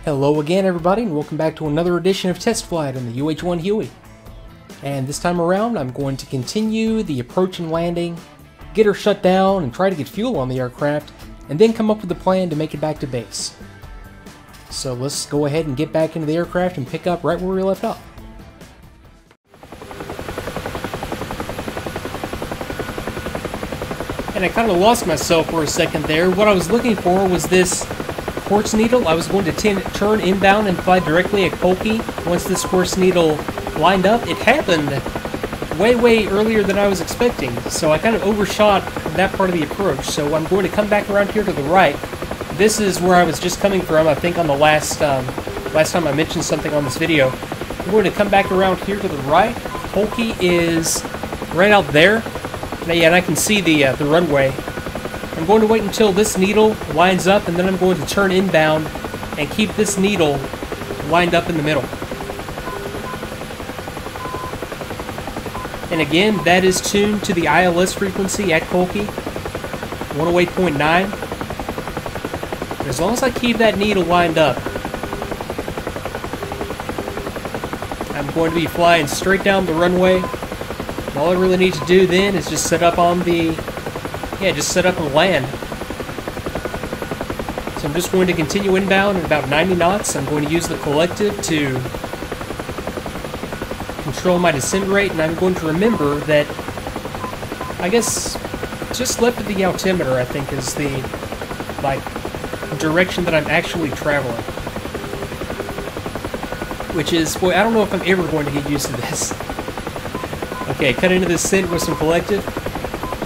Hello again everybody, and welcome back to another edition of Test Flight on the UH-1 Huey. And this time around I'm going to continue the approach and landing, get her shut down and try to get fuel on the aircraft, and then come up with a plan to make it back to base. So let's go ahead and get back into the aircraft and pick up right where we left off. And I kind of lost myself for a second there. What I was looking for was this quartz needle. I was going to turn inbound and fly directly at Polky once this quartz needle lined up. It happened way earlier than I was expecting, so I kind of overshot that part of the approach. So I'm going to come back around here to the right. This is where I was just coming from, I think on the last time I mentioned something on this video. I'm going to come back around here to the right. Polky is right out there. Yeah, and I can see the runway. I'm going to wait until this needle lines up, and then I'm going to turn inbound and keep this needle lined up in the middle. And again, that is tuned to the ILS frequency at Polky, 108.9. As long as I keep that needle lined up, I'm going to be flying straight down the runway. And all I really need to do then is just set up on the... just set up and land. So I'm just going to continue inbound at about 90 knots. I'm going to use the collective to control my descent rate, and I'm going to remember that, I guess, just left of the altimeter, I think, is the, direction that I'm actually traveling. Which is, boy, I don't know if I'm ever going to get used to this. Okay, cut into the descent with some collective.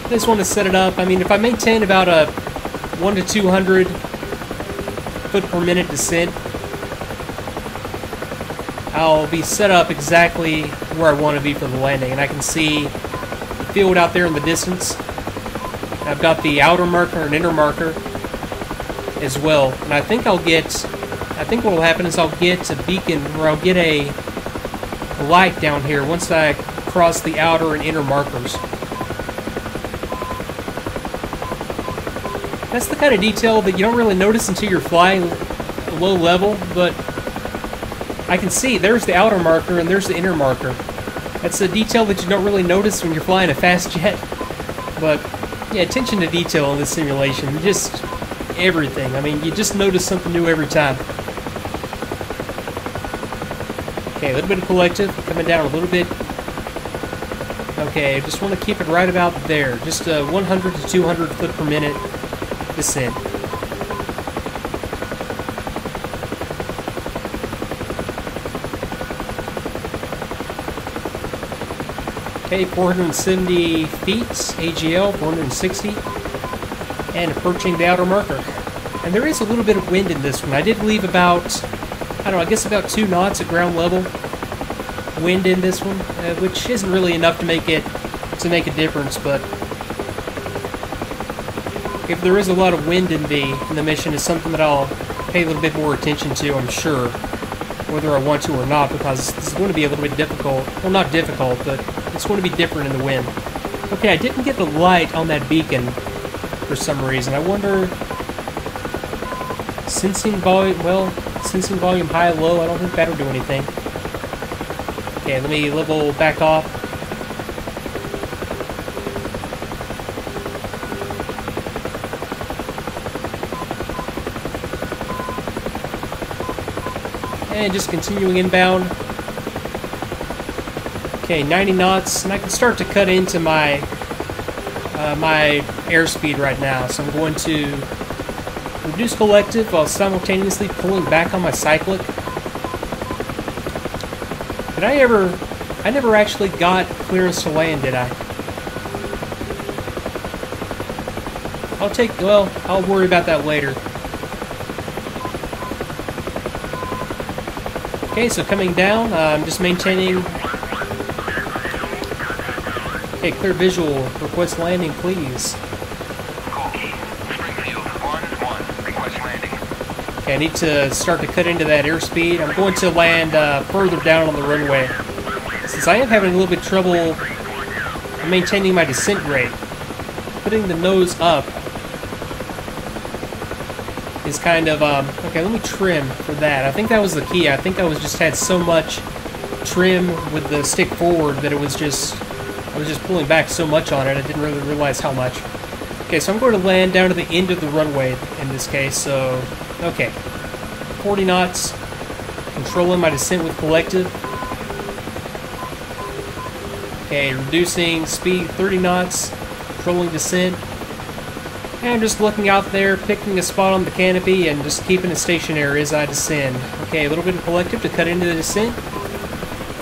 I just want to set it up. I mean, if I maintain about a 1 to 200 foot per minute descent, I'll be set up exactly where I want to be for the landing. And I can see the field out there in the distance. I've got the outer marker and inner marker as well. And I think what will happen is I'll get a beacon, or I'll get a light down here once I cross the outer and inner markers. That's the kind of detail that you don't really notice until you're flying low level, but I can see there's the outer marker and there's the inner marker. That's a detail that you don't really notice when you're flying a fast jet. But yeah, attention to detail in this simulation, just everything. I mean, you just notice something new every time. Okay, a little bit of collective, coming down a little bit. Okay, I just want to keep it right about there, just 100 to 200 foot per minute descent. Okay, 470 feet, AGL, 460, and approaching the outer marker. And there is a little bit of wind in this one. I did leave about, I don't know, I guess about 2 knots at ground level wind in this one, which isn't really enough to make a difference, but if there is a lot of wind in the mission, it's something that I'll pay a little bit more attention to, I'm sure, whether I want to or not, because this is going to be a little bit difficult. Well, not difficult, but it's going to be different in the wind. Okay, I didn't get the light on that beacon for some reason. I wonder... Sensing volume high, low, I don't think that'll do anything. Okay, let me level back off. And just continuing inbound. Okay, 90 knots, and I can start to cut into my my airspeed right now. So I'm going to reduce collective while simultaneously pulling back on my cyclic. I never actually got clearance to land, did I? I'll worry about that later. Okay, so coming down, I'm just maintaining... Okay, clear visual. Request landing, please. Okay, I need to start to cut into that airspeed. I'm going to land further down on the runway. Since I am having a little bit of trouble maintaining my descent rate, putting the nose up is kind of, okay, let me trim for that. I think that was the key. I think I just had so much trim with the stick forward that I was just pulling back so much on it, I didn't really realize how much. Okay, so I'm going to land down to the end of the runway in this case, so, okay. 40 knots, controlling my descent with collective. Okay, reducing speed 30 knots, controlling descent. And I'm just looking out there, picking a spot on the canopy, and just keeping it stationary as I descend. Okay, a little bit of collective to cut into the descent.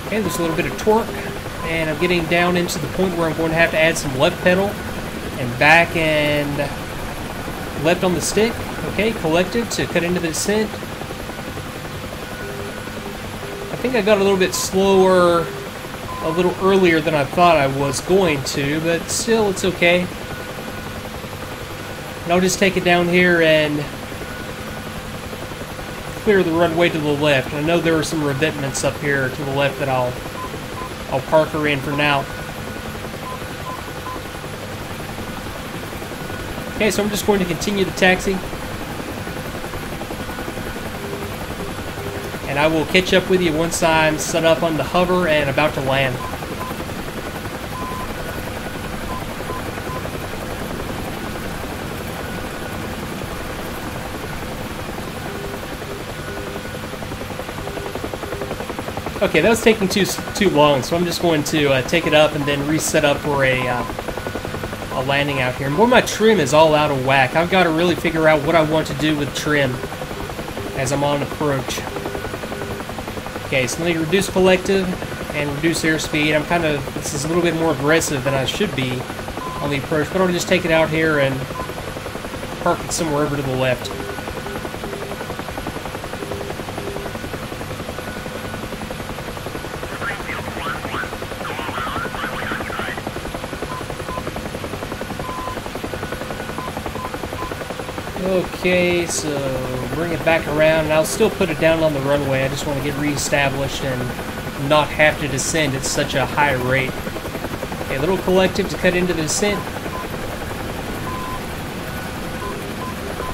Okay, there's a little bit of torque. And I'm getting down into the point where I'm going to have to add some left pedal. And back and left on the stick. Okay, collective to cut into the descent. I think I got a little bit slower a little earlier than I thought I was going to, but still it's okay. And I'll just take it down here and clear the runway to the left. I know there are some revetments up here to the left that I'll park her in for now. Okay, so I'm just going to continue the taxi. And I will catch up with you once I'm set up on the hover and about to land. Okay, that was taking too long, so I'm just going to take it up and then reset up for a landing out here. And boy, my trim is all out of whack. I've got to really figure out what I want to do with trim as I'm on approach. Okay, so let me reduce collective and reduce airspeed. This is a little bit more aggressive than I should be on the approach, but I'll just take it out here and park it somewhere over to the left. Okay, so bring it back around, and I'll still put it down on the runway. I just want to get reestablished and not have to descend at such a high rate. Okay, a little collective to cut into the descent.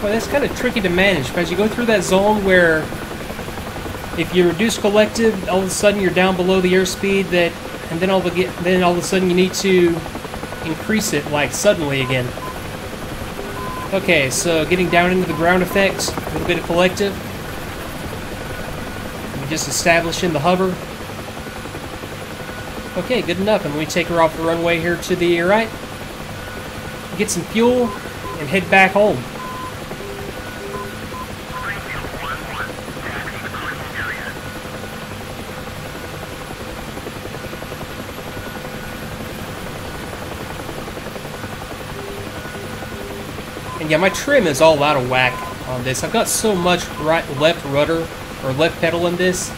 Well, that's kind of tricky to manage because you go through that zone where if you reduce collective, all of a sudden you're down below the airspeed and then all of a sudden you need to increase it like suddenly again. Okay, so getting down into the ground effects, a little bit of collective. And just establishing the hover. Okay, good enough. And we take her off the runway here to the right. Get some fuel and head back home. And yeah, my trim is all out of whack on this. I've got so much left rudder or left pedal in this.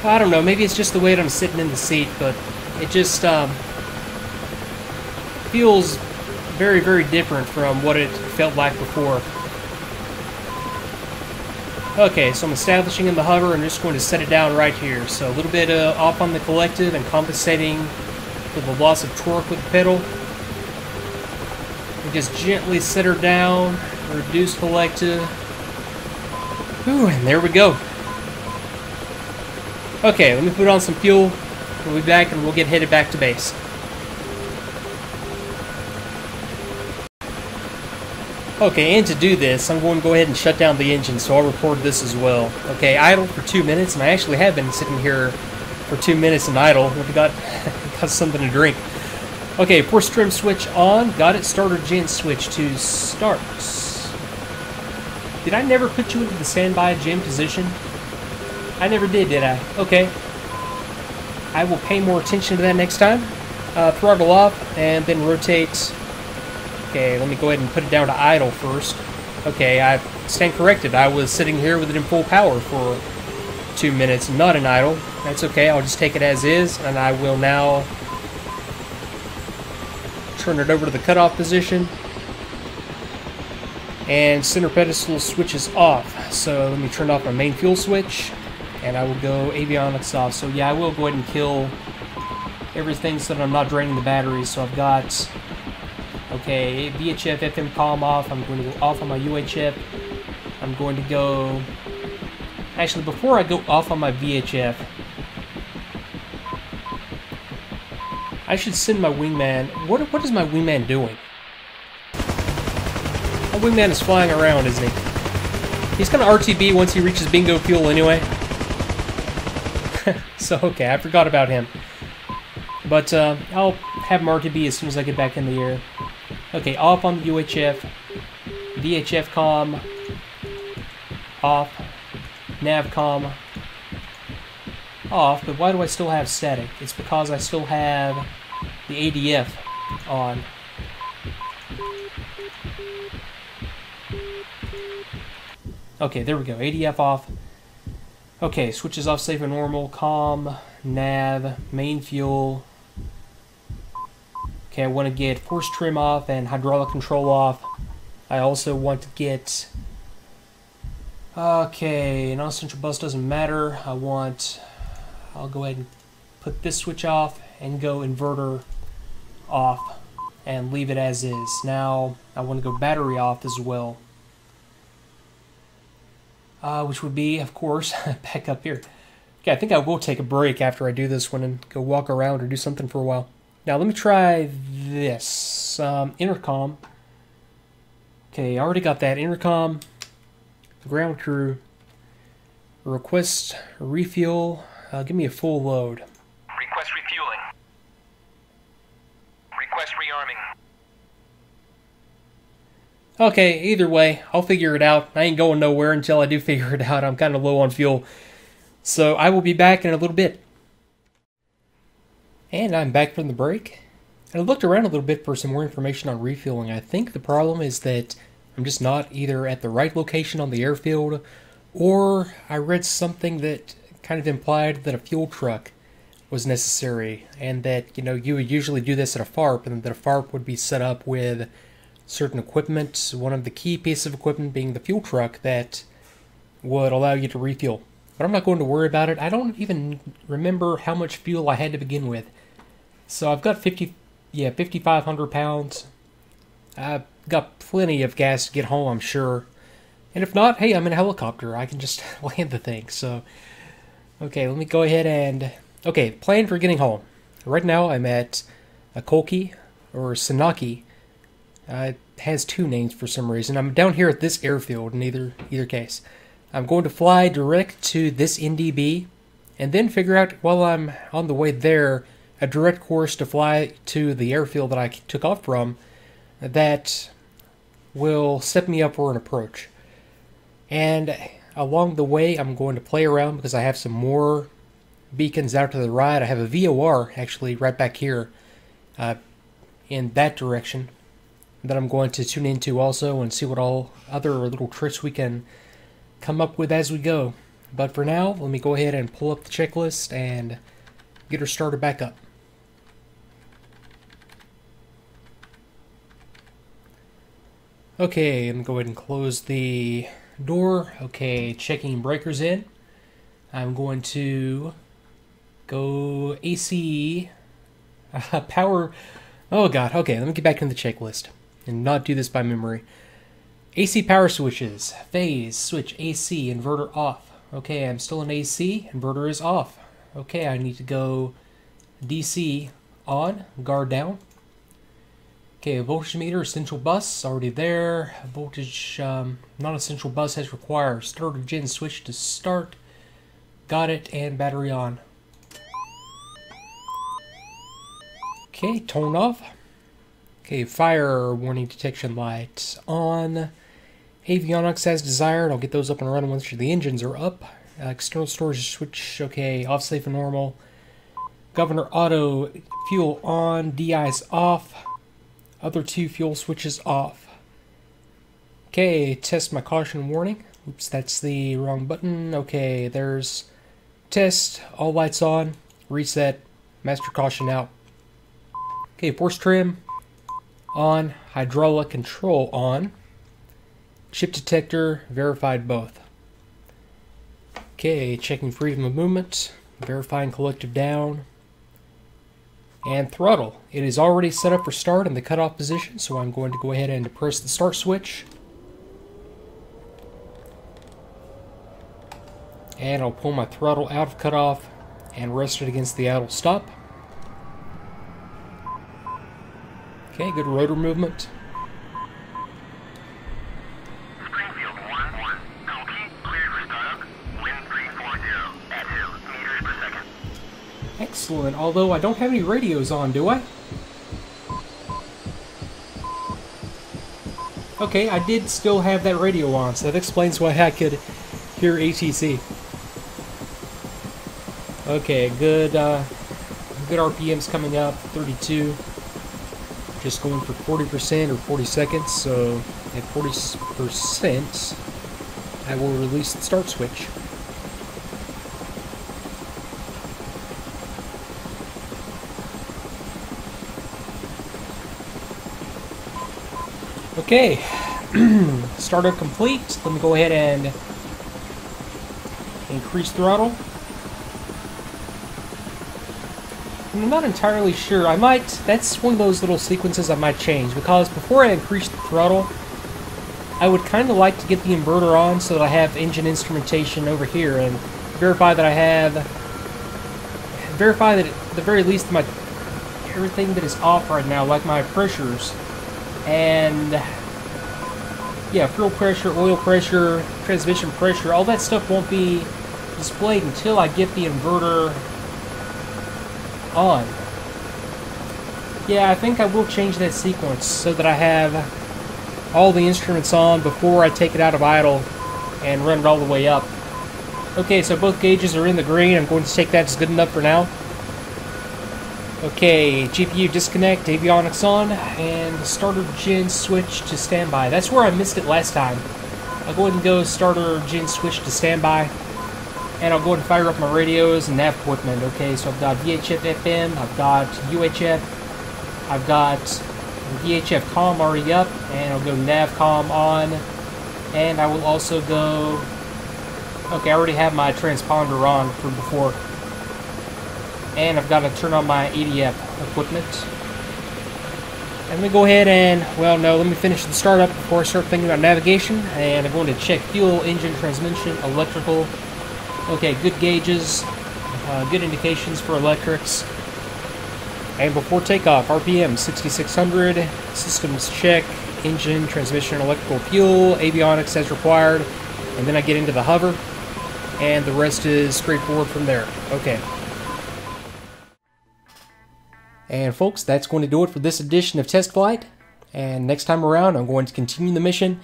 I don't know, maybe it's just the way that I'm sitting in the seat, but it just feels very, very different from what it felt like before. Okay, so I'm establishing in the hover and just going to set it down right here. So a little bit off on the collective and compensating for the loss of torque with the pedal. And just gently set her down, reduce collective. Ooh, and there we go. Okay, let me put on some fuel. We'll be back and we'll get headed back to base. Okay, and to do this, I'm going to go ahead and shut down the engine, so I'll record this as well. Okay, idle for 2 minutes, and I actually have been sitting here for 2 minutes in idle. We've got something to drink. Okay, force trim switch on. Got it. Starter gen switch to start. Did I never put you into the standby gen position? I never did I? Okay. I will pay more attention to that next time. Throttle off and then rotate. Okay, let me go ahead and put it down to idle first. Okay, I stand corrected. I was sitting here with it in full power for 2 minutes, not in idle. That's okay. I'll just take it as is, and I will now turn it over to the cutoff position. And center pedestal switches off. So let me turn off my main fuel switch. And I will go avionics off. So yeah, I will go ahead and kill everything so that I'm not draining the batteries. So I've got, okay, VHF FM comm off. I'm going to go off on my UHF. I'm going to go... Actually, before I go off on my VHF, I should send my wingman... What is my wingman doing? My wingman is flying around, isn't he? He's going to RTB once he reaches bingo fuel anyway. So, okay, I forgot about him. But I'll have him RTB as soon as I get back in the air. Okay, off on the UHF. VHF comm. Off. Nav comm. Off, but why do I still have static? It's because I still have the ADF on. Okay, there we go. ADF off. Okay, switches off safe and normal. Comm, nav, main fuel. Okay, I want to get force trim off and hydraulic control off. I also want to get... Okay, non-essential bus doesn't matter. I'll go ahead and put this switch off and go inverter off and leave it as is. Now, I want to go battery off as well. Which would be, of course, back up here. Okay, I think I will take a break after I do this one and go walk around or do something for a while. Now, let me try this. Intercom. Okay, I already got that. Intercom. Ground crew. Request refuel. Give me a full load. Request refueling. Request rearming. Okay, either way, I'll figure it out. I ain't going nowhere until I do figure it out. I'm kind of low on fuel. So I will be back in a little bit. And I'm back from the break. And I looked around a little bit for some more information on refueling. I think the problem is that I'm just not either at the right location on the airfield, or I read something that kind of implied that a fuel truck was necessary, and that, you know, you would usually do this at a FARP, and that a FARP would be set up with certain equipment, one of the key pieces of equipment being the fuel truck that would allow you to refuel. But I'm not going to worry about it. I don't even remember how much fuel I had to begin with. So I've got 5,500 pounds. I've got plenty of gas to get home, I'm sure. And if not, hey, I'm in a helicopter. I can just land the thing. So, okay, let me go ahead and... Okay, plan for getting home. Right now I'm at a Kolki, or Sanaki. It has two names for some reason. I'm down here at this airfield in either case. I'm going to fly direct to this NDB, and then figure out, while I'm on the way there, a direct course to fly to the airfield that I took off from that will set me up for an approach. And along the way, I'm going to play around because I have some more beacons out to the right. I have a VOR, actually, right back here in that direction that I'm going to tune into also and see what all other little tricks we can come up with as we go. But for now, let me go ahead and pull up the checklist and get her started back up. Okay, I'm going to go ahead and close the door. Okay, checking breakers in. I'm going to go AC power. Oh god, okay, let me get back into the checklist and not do this by memory. AC power switches, phase, switch AC, inverter off. Okay, I'm still in AC, inverter is off. Okay, I need to go DC on, guard down. Okay, voltage meter, essential bus, already there. Voltage, non-essential bus as required. Starter gen switch to start. Got it, and battery on. Okay, tone off. Okay, fire warning detection lights on. Avionics as desired. I'll get those up and running once the engines are up. External storage switch, okay, off safe and normal. Governor auto, fuel on, DI's off. Other two fuel switches off. Okay, test my caution warning. Oops, that's the wrong button. Okay, there's test, all lights on, reset, master caution out. Okay, force trim on, hydraulic control on. Chip detector, verified both. Okay, checking freedom of movement, verifying collective down. And throttle. It is already set up for start in the cutoff position, so I'm going to go ahead and press the start switch. And I'll pull my throttle out of cutoff and rest it against the idle stop. Okay, good rotor movement. Springfield 1-1. Cokie, cleared for startup. Wind 340 at 2 meters per second. Excellent, although I don't have any radios on, do I? Okay, I did still have that radio on, so that explains why I could hear ATC. Okay, good RPMs coming up, 32. Just going for 40% or 40 seconds, so at 40%, I will release the start switch. Okay, startup complete. Let me go ahead and increase throttle. I'm not entirely sure. That's one of those little sequences I might change, because before I increase the throttle, I would kind of like to get the inverter on so that I have engine instrumentation over here and verify that at the very least everything that is off right now, like my pressures and yeah, fuel pressure, oil pressure, transmission pressure, all that stuff won't be displayed until I get the inverter on. Yeah, I think I will change that sequence so that I have all the instruments on before I take it out of idle and run it all the way up. Okay, so both gauges are in the green. I'm going to take that as good enough for now. Okay, GPU disconnect, avionics on, and starter gen switch to standby. That's where I missed it last time. I'll go ahead and go starter gen switch to standby, and I'll go ahead and fire up my radios and nav equipment. Okay, so I've got VHF FM, I've got UHF, I've got VHF comm already up, and I'll go nav comm on, and I will also go... Okay, I already have my transponder on from before. And I've got to turn on my ADF equipment. And let me go ahead and, well, no, let me finish the startup before I start thinking about navigation. And I'm going to check fuel, engine, transmission, electrical. Okay, good gauges, good indications for electrics. And before takeoff, RPM 6600, systems check, engine, transmission, electrical, fuel, avionics as required. And then I get into the hover, and the rest is straightforward from there. Okay. And folks, that's going to do it for this edition of Test Flight. And next time around, I'm going to continue the mission,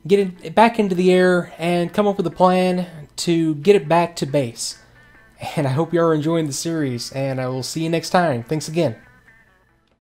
get it back into the air, and come up with a plan to get it back to base. And I hope you are enjoying the series, and I will see you next time. Thanks again.